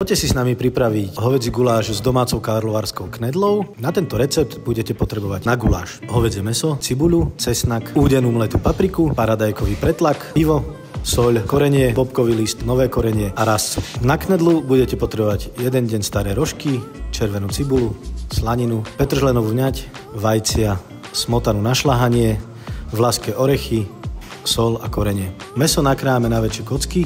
Poďte si s nami pripraviť hovädzí guláš s domácou karlovarskou knedlou. Na tento recept budete potrebovať na guláš hovädzie mäso, cibuľu, cesnak, údenú mletú papriku, paradajkový pretlak, pivo, soľ, korenie, bobkový list, nové korenie a rastcu. Na knedlu budete potrebovať 1 deň staré rožky, červenú cibuľu, slaninu, petržlenovú vňať, vajcia, smotanu na šľahanie, vlaské orechy, soľ a korenie. Mäso nakrájame na väčšie kocky,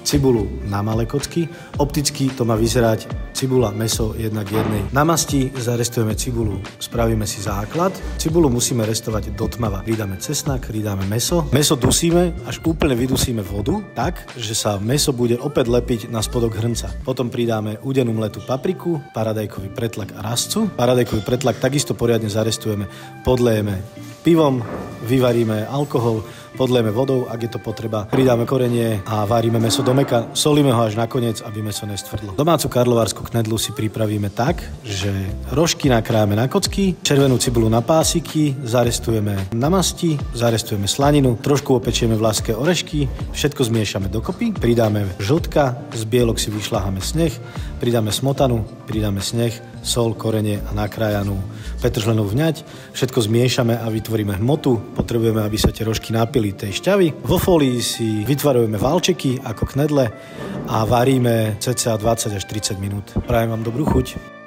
cibuľu na malé kocky. Opticky to má vyzerať cibuľa, mäso 1:1. Na masti zarestujeme cibuľu, spravíme si základ. Cibuľu musíme restovať do tmava. Pridáme cesnak, pridáme mäso. Mäso dusíme, až úplne vydusíme vodu, tak, že sa mäso bude opäť lepiť na spodok hrnca. Potom pridáme údenú mletú papriku, paradajkový pretlak a rastcu. Paradajkový pretlak takisto poriadne zarestujeme, podlejeme pivom, vyvaríme alkohol, podlejeme vodou, ak je to potreba. Pridáme korenie a varíme mäso do mäka. Solíme ho až nakoniec, aby mäso nestvrdlo. Domácu karlovarskú knedlu si pripravíme tak, že rožky nakrájame na kocky, červenú cibuľu na pásiky, zarestujeme na masti, zarestujeme slaninu, trošku opečieme vlaské orešky, všetko zmiešame dokopy, pridáme žltka, z bielok si vyšľaháme sneh, pridáme smotanu, pridáme sneh, soľ, korenie a nakrájanú petržlenovú vňať. Všetko zmiešame a vytvoríme hmotu. Potrebujeme, aby sa tie rožky napili tej šťavy. Vo folii si vytvarujeme valčeky ako knedle a varíme cca 20 až 30 minút. Prajem vám dobrú chuť.